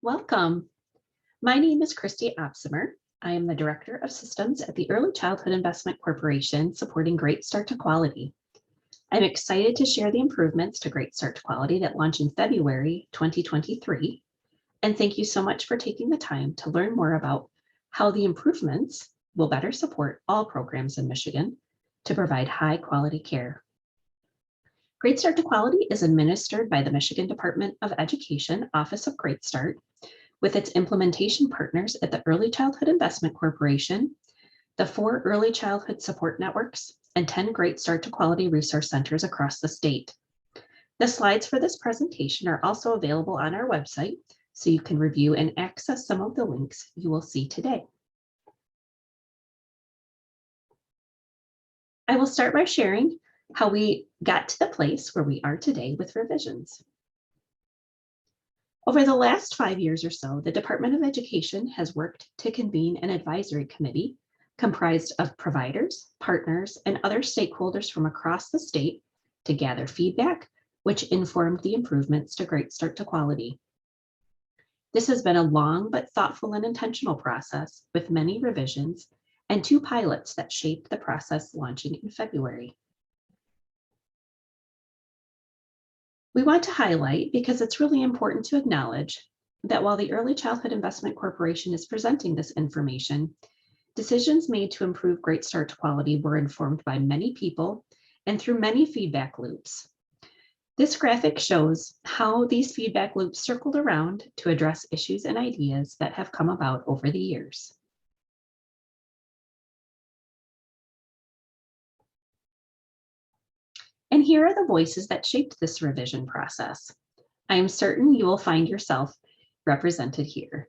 Welcome. My name is Christy Opsimer. I am the Director of Systems at the Early Childhood Investment Corporation, supporting Great Start to Quality. I'm excited to share the improvements to Great Start to Quality that launch in February 2023. And thank you so much for taking the time to learn more about how the improvements will better support all programs in Michigan to provide high quality care. Great Start to Quality is administered by the Michigan Department of Education Office of Great Start, with its implementation partners at the Early Childhood Investment Corporation, the 4 Early Childhood Support Networks, and 10 Great Start to Quality resource centers across the state. The slides for this presentation are also available on our website, so you can review and access some of the links you will see today. I will start by sharing how we got to the place where we are today with revisions. Over the last 5 years or so, the Department of Education has worked to convene an advisory committee comprised of providers, partners, and other stakeholders from across the state to gather feedback, which informed the improvements to Great Start to Quality. This has been a long but thoughtful and intentional process with many revisions and 2 pilots that shaped the process launching in February. We want to highlight, because it's really important to acknowledge, that while the Early Childhood Investment Corporation is presenting this information, decisions made to improve Great Start to Quality were informed by many people and through many feedback loops. This graphic shows how these feedback loops circled around to address issues and ideas that have come about over the years. And here are the voices that shaped this revision process. I am certain you will find yourself represented here.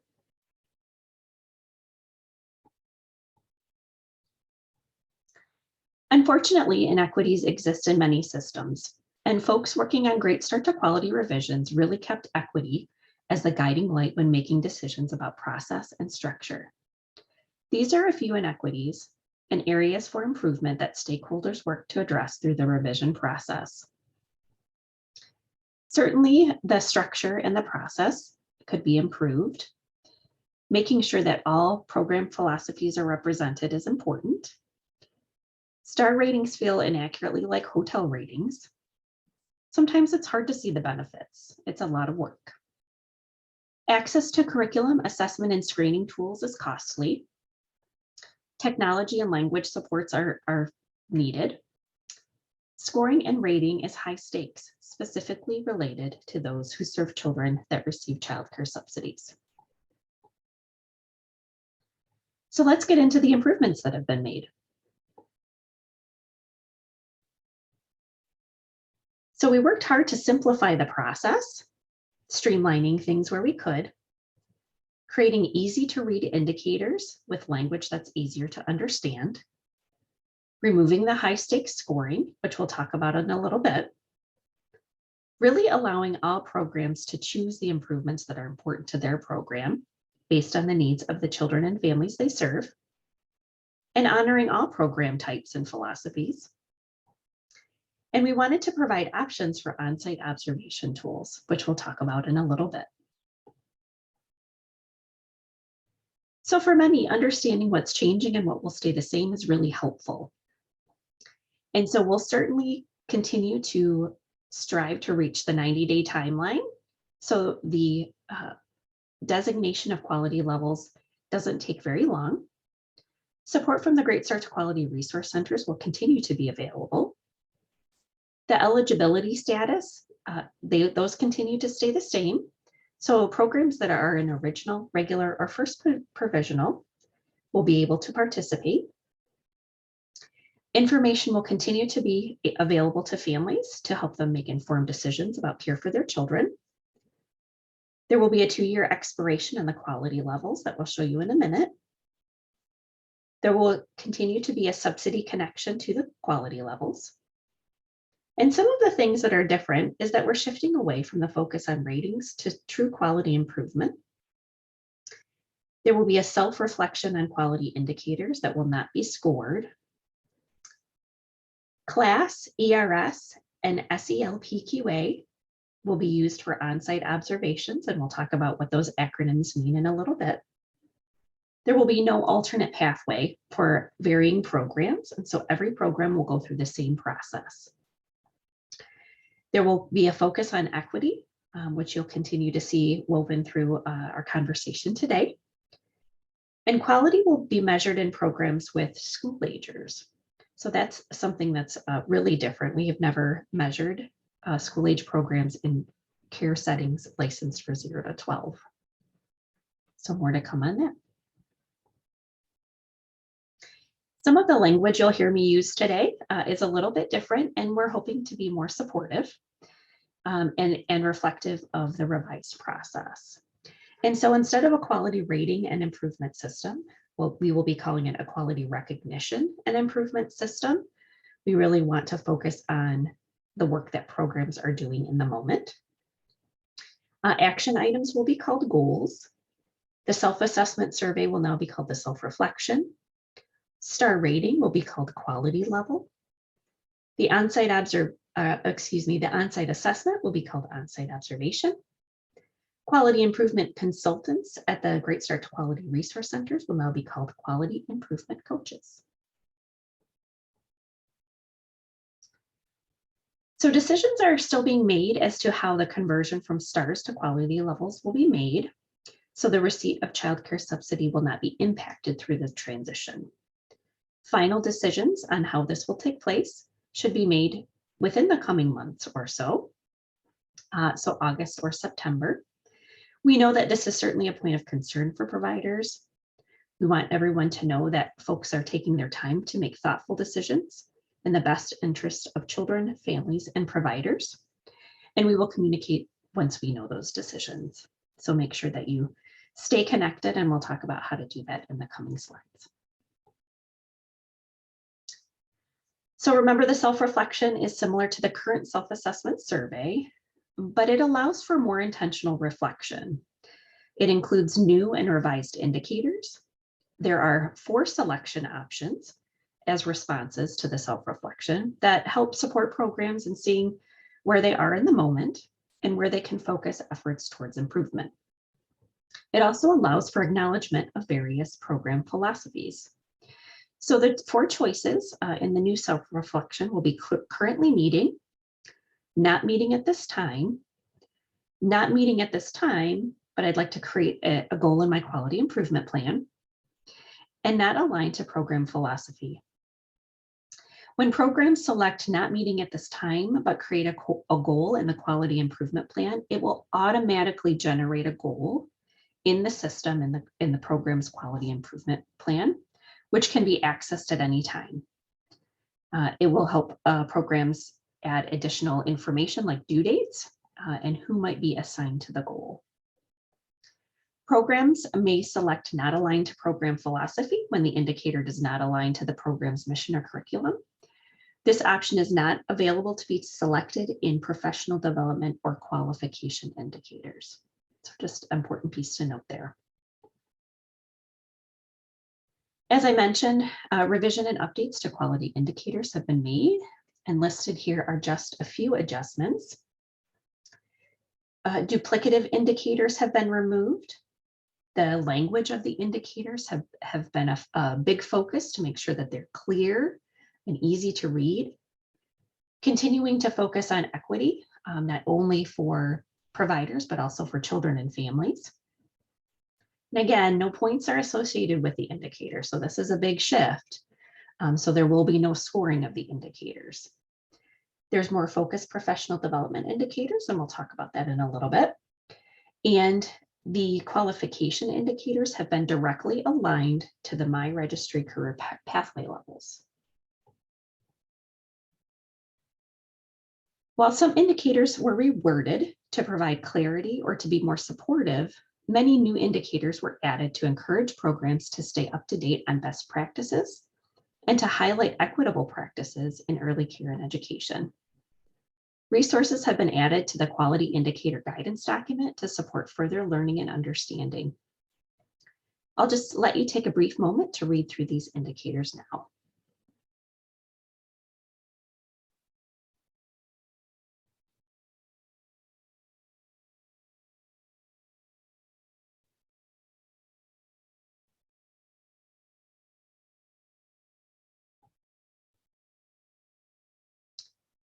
Unfortunately, inequities exist in many systems, and folks working on Great Start to Quality revisions really kept equity as the guiding light when making decisions about process and structure. These are a few inequities and areas for improvement that stakeholders work to address through the revision process. Certainly, the structure and the process could be improved. Making sure that all program philosophies are represented is important. Star ratings feel inaccurately like hotel ratings. Sometimes it's hard to see the benefits. It's a lot of work. Access to curriculum, assessment, and screening tools is costly. Technology and language supports are needed. Scoring and rating is high stakes, specifically related to those who serve children that receive childcare subsidies. So let's get into the improvements that have been made. So we worked hard to simplify the process, streamlining things where we could, creating easy to read indicators with language that's easier to understand, removing the high stakes scoring, which we'll talk about in a little bit, really allowing all programs to choose the improvements that are important to their program based on the needs of the children and families they serve, and honoring all program types and philosophies. And we wanted to provide options for on-site observation tools, which we'll talk about in a little bit. So for many, understanding what's changing and what will stay the same is really helpful. And so we'll certainly continue to strive to reach the 90-day timeline. So the designation of quality levels doesn't take very long. Support from the Great Start to Quality resource centers will continue to be available. The eligibility status, those continue to stay the same. So programs that are in original, regular, or first provisional will be able to participate. Information will continue to be available to families to help them make informed decisions about care for their children. There will be a 2-year expiration in the quality levels that we'll show you in a minute. There will continue to be a subsidy connection to the quality levels. And some of the things that are different is that we're shifting away from the focus on ratings to true quality improvement. There will be a self-reflection on quality indicators that will not be scored. CLAS, ERS, and SELPQA will be used for on-site observations, and we'll talk about what those acronyms mean in a little bit. There will be no alternate pathway for varying programs, and so every program will go through the same process. There will be a focus on equity, which you'll continue to see woven through our conversation today. And quality will be measured in programs with school agers. So that's something that's really different. We have never measured school age programs in care settings licensed for 0 to 12. So more to come on that. Some of the language you'll hear me use today is a little bit different, and we're hoping to be more supportive and reflective of the revised process. And so instead of a quality rating and improvement system, we will be calling it a quality recognition and improvement system. We really want to focus on the work that programs are doing in the moment. Action items will be called goals. The self-assessment survey will now be called the self-reflection. Star rating will be called quality level. The on-site assessment will be called on-site observation. Quality improvement consultants at the Great Start to Quality resource centers will now be called quality improvement coaches. So decisions are still being made as to how the conversion from stars to quality levels will be made. So the receipt of child care subsidy will not be impacted through the transition. Final decisions on how this will take place should be made within the coming months or so, so August or September. We know that this is certainly a point of concern for providers. We want everyone to know that folks are taking their time to make thoughtful decisions in the best interest of children, families, and providers. And we will communicate once we know those decisions. So make sure that you stay connected, and we'll talk about how to do that in the coming slides. So remember, the self-reflection is similar to the current self-assessment survey, but it allows for more intentional reflection. It includes new and revised indicators. There are 4 selection options as responses to the self-reflection that help support programs in seeing where they are in the moment and where they can focus efforts towards improvement. It also allows for acknowledgement of various program philosophies. So the 4 choices in the new self-reflection will be currently meeting, not meeting at this time, not meeting at this time, but I'd like to create a goal in my quality improvement plan, and not aligned to program philosophy. When programs select not meeting at this time, but create a goal in the quality improvement plan, it will automatically generate a goal in the system in the program's quality improvement plan, which can be accessed at any time. It will help programs add additional information like due dates and who might be assigned to the goal. Programs may select not aligned to program philosophy when the indicator does not align to the program's mission or curriculum. This option is not available to be selected in professional development or qualification indicators. So just an important piece to note there. As I mentioned, revision and updates to quality indicators have been made, and listed here are just a few adjustments. Duplicative indicators have been removed. The language of the indicators have been a big focus to make sure that they're clear and easy to read. Continuing to focus on equity, not only for providers, but also for children and families. And again, no points are associated with the indicator, so this is a big shift. So there will be no scoring of the indicators. There's more focused professional development indicators, and we'll talk about that in a little bit. And the qualification indicators have been directly aligned to the My Registry career pathway levels. While some indicators were reworded to provide clarity or to be more supportive, many new indicators were added to encourage programs to stay up to date on best practices and to highlight equitable practices in early care and education. Resources have been added to the quality indicator guidance document to support further learning and understanding. I'll just let you take a brief moment to read through these indicators now.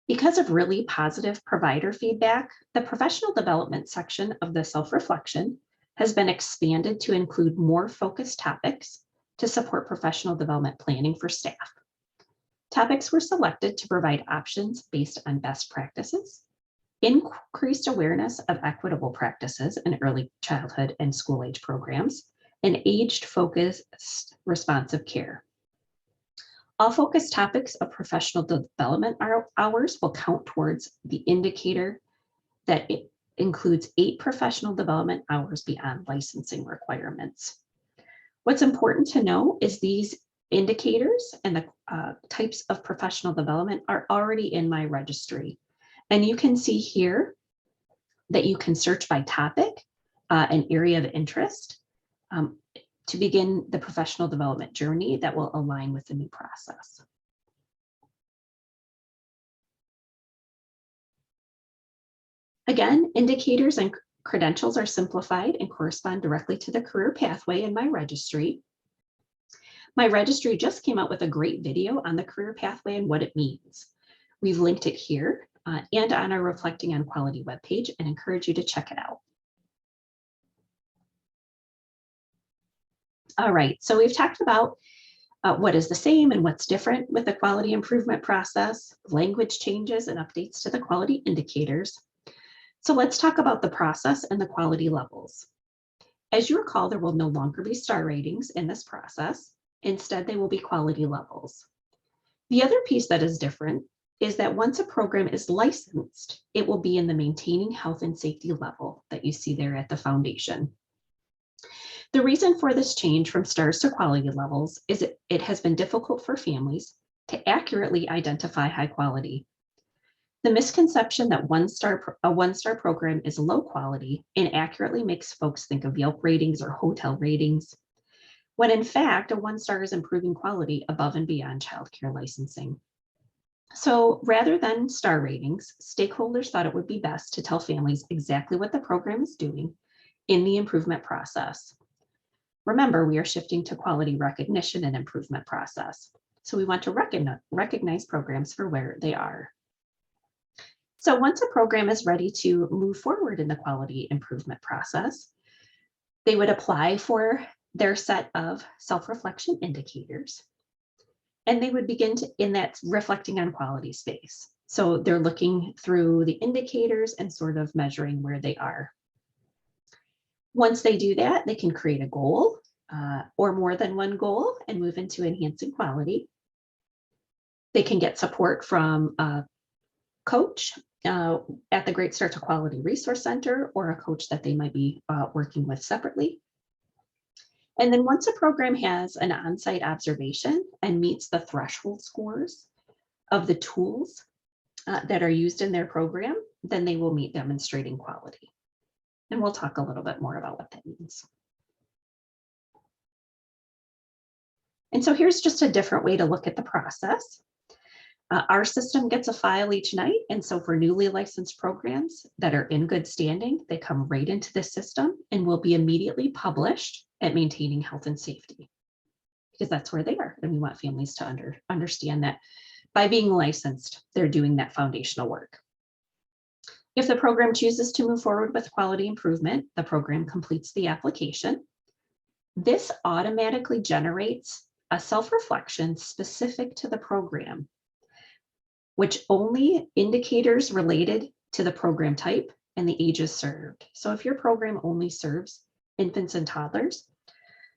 Because of really positive provider feedback, the professional development section of the self-reflection has been expanded to include more focused topics to support professional development planning for staff. Topics were selected to provide options based on best practices, increased awareness of equitable practices in early childhood and school age programs, and age-focused responsive care. All focus topics of professional development hours will count towards the indicator that it includes 8 professional development hours beyond licensing requirements. What's important to know is these indicators and the types of professional development are already in my registry. And you can see here that you can search by topic, an area of interest, to begin the professional development journey that will align with the new process. Again, indicators and credentials are simplified and correspond directly to the career pathway in my registry. My registry just came out with a great video on the career pathway and what it means. We've linked it here and on our Reflecting on Quality webpage and encourage you to check it out. All right, so we've talked about what is the same and what's different with the quality improvement process, language changes and updates to the quality indicators. So let's talk about the process and the quality levels. As you recall, there will no longer be star ratings in this process. Instead, they will be quality levels. The other piece that is different is that once a program is licensed, it will be in the maintaining health and safety level that you see there at the foundation. The reason for this change from stars to quality levels is it has been difficult for families to accurately identify high quality. The misconception that a one-star program is low quality inaccurately makes folks think of Yelp ratings or hotel ratings, when in fact, a one-star is improving quality above and beyond childcare licensing. So rather than star ratings, stakeholders thought it would be best to tell families exactly what the program is doing in the improvement process. Remember, we are shifting to quality recognition and improvement process. So we want to recognize programs for where they are. So once a program is ready to move forward in the quality improvement process, they would apply for their set of self-reflection indicators, and they would begin in that reflecting on quality space. So they're looking through the indicators and sort of measuring where they are. Once they do that, they can create a goal or more than one goal and move into enhancing quality. They can get support from a coach at the Great Start to Quality Resource Center or a coach that they might be working with separately. And then once a program has an on-site observation and meets the threshold scores of the tools that are used in their program, then they will meet demonstrating quality. And we'll talk a little bit more about what that means. And so here's just a different way to look at the process. Our system gets a file each night. And so for newly licensed programs that are in good standing, they come right into the system and will be immediately published at Maintaining Health and Safety, because that's where they are. And we want families to understand that by being licensed, they're doing that foundational work. If the program chooses to move forward with quality improvement, the program completes the application. This automatically generates a self-reflection specific to the program, which only indicators related to the program type and the ages served. So if your program only serves infants and toddlers,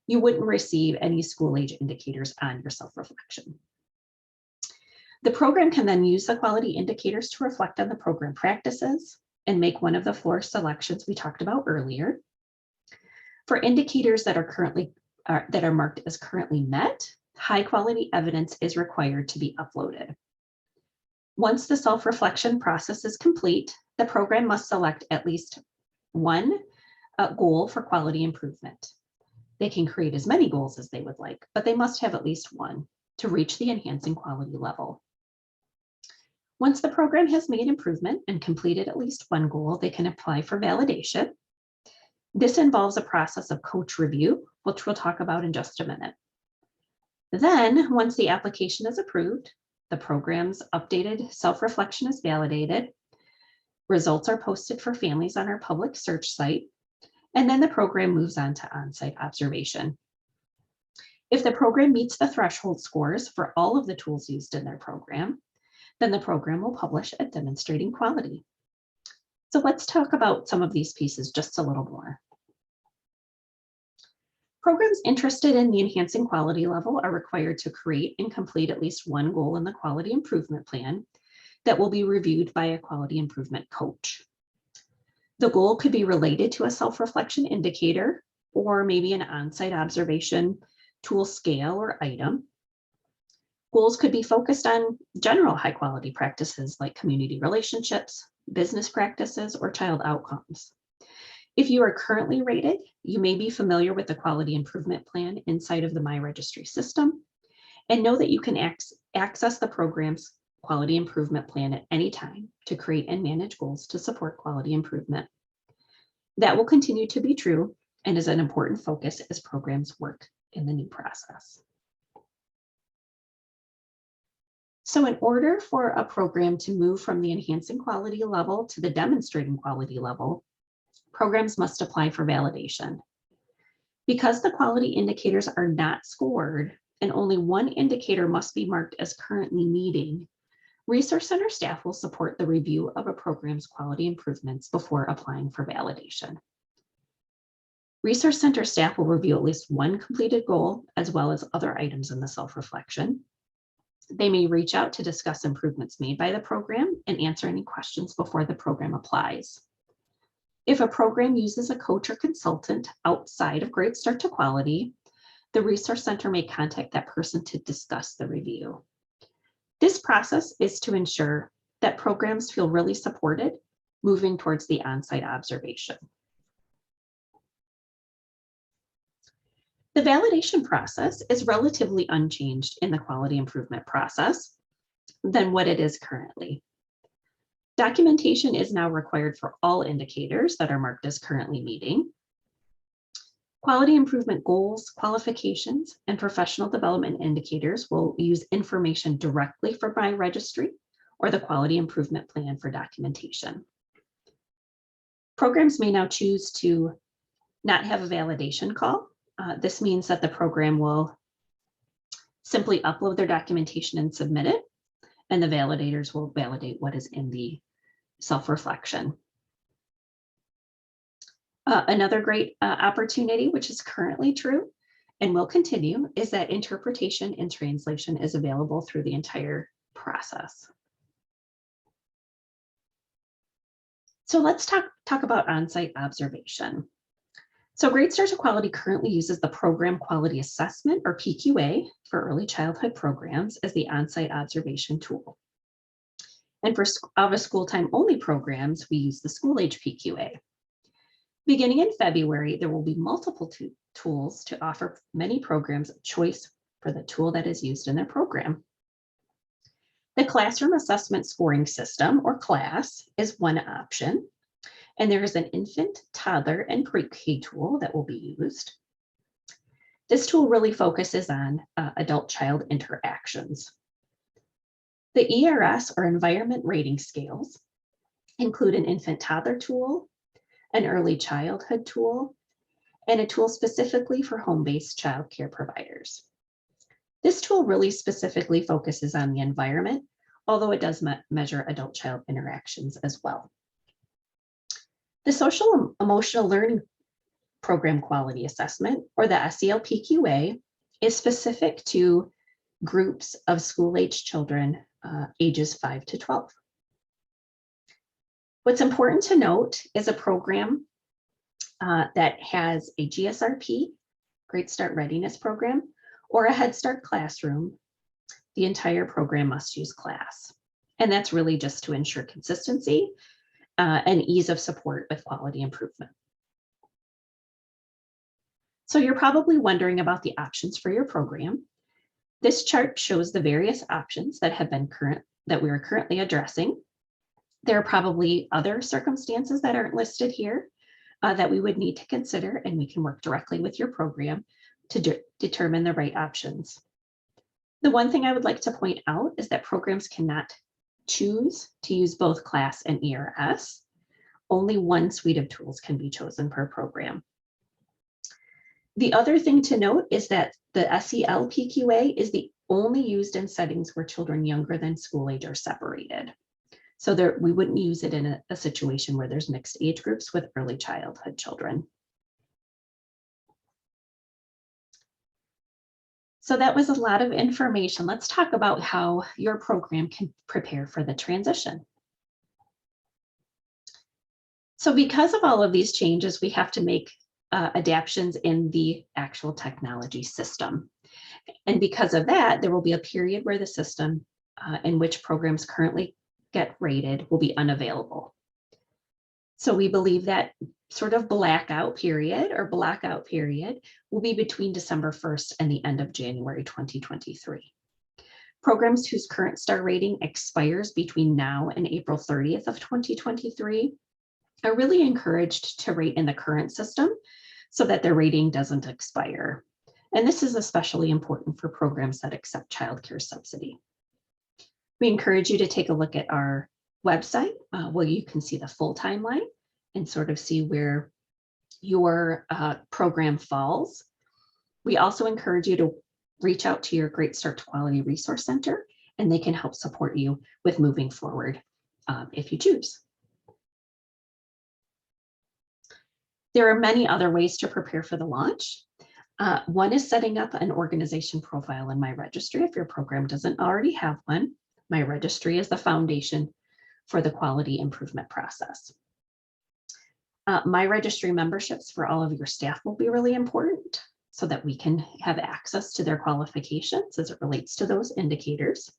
you wouldn't receive any school age indicators on your self-reflection. The program can then use the quality indicators to reflect on the program practices and make one of the 4 selections we talked about earlier. For indicators that are marked as currently met, high quality evidence is required to be uploaded. Once the self-reflection process is complete, the program must select at least one goal for quality improvement. They can create as many goals as they would like, but they must have at least one to reach the enhancing quality level. Once the program has made improvement and completed at least one goal, they can apply for validation. This involves a process of coach review, which we'll talk about in just a minute. Then, once the application is approved, the program's updated self-reflection is validated, results are posted for families on our public search site, and then the program moves on to on-site observation. If the program meets the threshold scores for all of the tools used in their program, then the program will publish a demonstrating quality. So let's talk about some of these pieces just a little more. Programs interested in the enhancing quality level are required to create and complete at least one goal in the quality improvement plan that will be reviewed by a quality improvement coach. The goal could be related to a self-reflection indicator or maybe an on-site observation tool scale or item. Goals could be focused on general high-quality practices like community relationships, business practices, or child outcomes. If you are currently rated, you may be familiar with the quality improvement plan inside of the My Registry system, and know that you can access the program's quality improvement plan at any time to create and manage goals to support quality improvement. That will continue to be true and is an important focus as programs work in the new process. So in order for a program to move from the enhancing quality level to the demonstrating quality level, programs must apply for validation. Because the quality indicators are not scored and only one indicator must be marked as currently meeting, Resource Center staff will support the review of a program's quality improvements before applying for validation. Resource Center staff will review at least one completed goal as well as other items in the self-reflection. They may reach out to discuss improvements made by the program and answer any questions before the program applies. If a program uses a coach or consultant outside of Great Start to Quality, the Resource Center may contact that person to discuss the review. This process is to ensure that programs feel really supported moving towards the on-site observation. The validation process is relatively unchanged in the quality improvement process than what it is currently. Documentation is now required for all indicators that are marked as currently meeting. Quality improvement goals, qualifications, and professional development indicators will use information directly from My Registry or the quality improvement plan for documentation. Programs may now choose to not have a validation call. This means that the program will simply upload their documentation and submit it, and the validators will validate what is in the self-reflection. Another great opportunity, which is currently true and will continue, is that interpretation and translation is available through the entire process. So let's talk about on-site observation. So Great Start to Quality currently uses the Program Quality Assessment, or PQA, for early childhood programs as the on-site observation tool. And for school time only programs, we use the school age PQA. Beginning in February, there will be multiple tools to offer many programs a choice for the tool that is used in their program. The Classroom Assessment Scoring System, or CLASS, is one option. And there is an infant, toddler, and pre-K tool that will be used. This tool really focuses on adult-child interactions. The ERS, or Environment Rating Scales, include an infant-toddler tool, an early childhood tool, and a tool specifically for home-based child care providers. This tool really specifically focuses on the environment, although it does measure adult-child interactions as well. The Social Emotional Learning Program Quality Assessment, or the SELPQA, is specific to groups of school-age children ages 5 to 12. What's important to note is a program that has a GSRP, Great Start Readiness Program, or a Head Start classroom. The entire program must use CLASS. And that's really just to ensure consistency and ease of support with quality improvement. So you're probably wondering about the options for your program. This chart shows the various options that we are currently addressing. There are probably other circumstances that aren't listed here that we would need to consider, and we can work directly with your program to determine the right options. The one thing I would like to point out is that programs cannot choose to use both CLAS and ERS. Only one suite of tools can be chosen per program. The other thing to note is that the SEL-PQA is the only used in settings where children younger than school age are separated. So we wouldn't use it in a situation where there's mixed age groups with early childhood children. So that was a lot of information. Let's talk about how your program can prepare for the transition. So because of all of these changes, we have to make adaptations in the actual technology system. And because of that, there will be a period where the system in which programs currently get rated will be unavailable. So we believe that sort of blackout period will be between December 1st and the end of January 2023. Programs whose current star rating expires between now and April 30th of 2023 are really encouraged to rate in the current system so that their rating doesn't expire. And this is especially important for programs that accept childcare subsidy. We encourage you to take a look at our website where you can see the full timeline and sort of see where your program falls. We also encourage you to reach out to your Great Start to Quality Resource Center, and they can help support you with moving forward if you choose. There are many other ways to prepare for the launch. One is setting up an organization profile in My Registry if your program doesn't already have one. My Registry is the foundation for the quality improvement process. My Registry memberships for all of your staff will be really important so that we can have access to their qualifications as it relates to those indicators,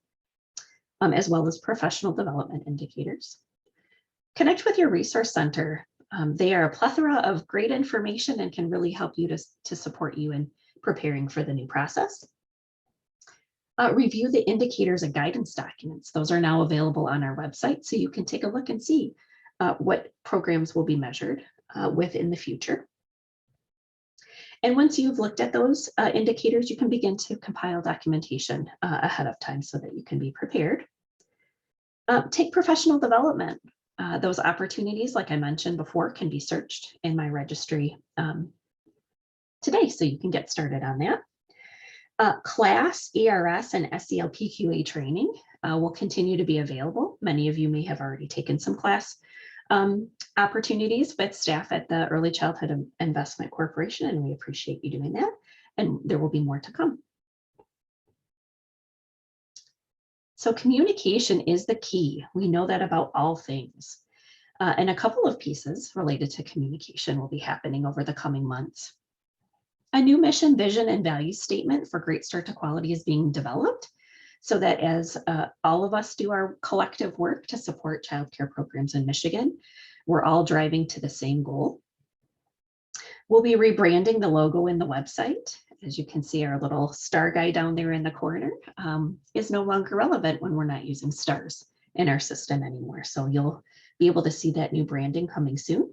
as well as professional development indicators. Connect with your resource center. They are a plethora of great information and can really help you to support you in preparing for the new process. Review the indicators and guidance documents. Those are now available on our website, so you can take a look and see what programs will be measured with in the future. And once you've looked at those indicators, you can begin to compile documentation ahead of time so that you can be prepared. Take professional development. Those opportunities, like I mentioned before, can be searched in My Registry today, so you can get started on that. CLAS, ERS, and SEL-PQA training will continue to be available. Many of you may have already taken some CLAS opportunities with staff at the Early Childhood Investment Corporation, and we appreciate you doing that. And there will be more to come. So communication is the key. We know that about all things. And a couple of pieces related to communication will be happening over the coming months. A new mission, vision, and value statement for Great Start to Quality is being developed so that as all of us do our collective work to support childcare programs in Michigan, we're all driving to the same goal. We'll be rebranding the logo in the website. As you can see, our little star guy down there in the corner is no longer relevant when we're not using stars in our system anymore. So you'll be able to see that new branding coming soon.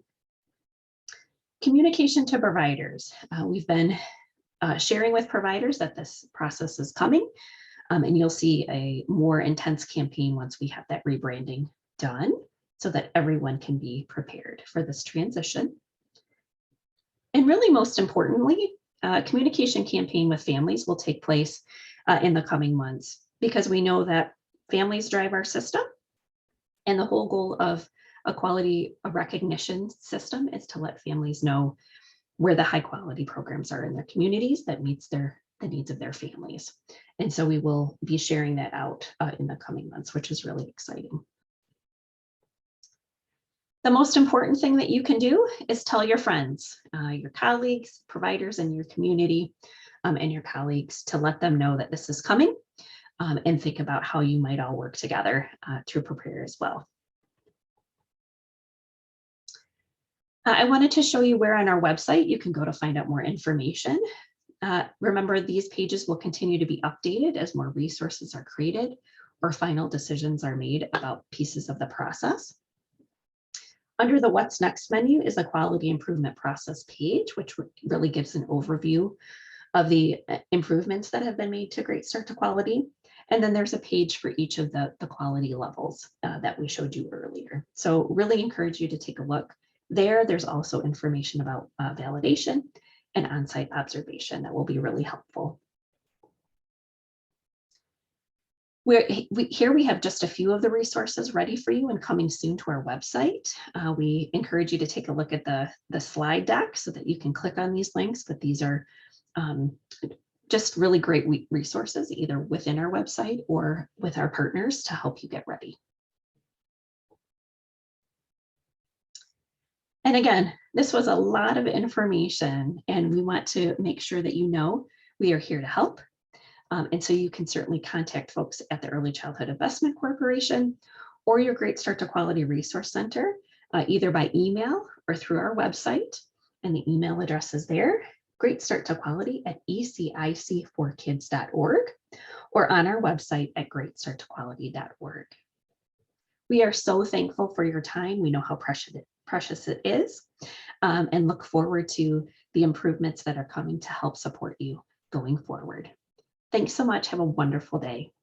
Communication to providers. We've been sharing with providers that this process is coming, and you'll see a more intense campaign once we have that rebranding done so that everyone can be prepared for this transition. And really, most importantly, communication campaign with families will take place in the coming months because we know that families drive our system, and the whole goal of a quality recognition system is to let families know where the high quality programs are in their communities that meets the needs of their families. And so we will be sharing that out in the coming months, which is really exciting. The most important thing that you can do is tell your friends, your colleagues, providers in your community, and your colleagues to let them know that this is coming and think about how you might all work together to prepare as well. I wanted to show you where on our website you can go to find out more information. Remember, these pages will continue to be updated as more resources are created or final decisions are made about pieces of the process. Under the What's Next menu is the Quality Improvement Process page, which really gives an overview of the improvements that have been made to Great Start to Quality. And then there's a page for each of the quality levels that we showed you earlier. So really encourage you to take a look there. There's also information about validation and on-site observation that will be really helpful. Here we have just a few of the resources ready for you and coming soon to our website. We encourage you to take a look at the slide deck so that you can click on these links, but these are just really great resources either within our website or with our partners to help you get ready. And again, this was a lot of information, and we want to make sure that you know we are here to help. And so you can certainly contact folks at the Early Childhood Investment Corporation or your Great Start to Quality Resource Center, either by email or through our website. And the email address is there, greatstarttoquality@ecic4kids.org, or on our website at greatstarttoquality.org. We are so thankful for your time. We know how precious it is, and look forward to the improvements that are coming to help support you going forward. Thanks so much. Have a wonderful day.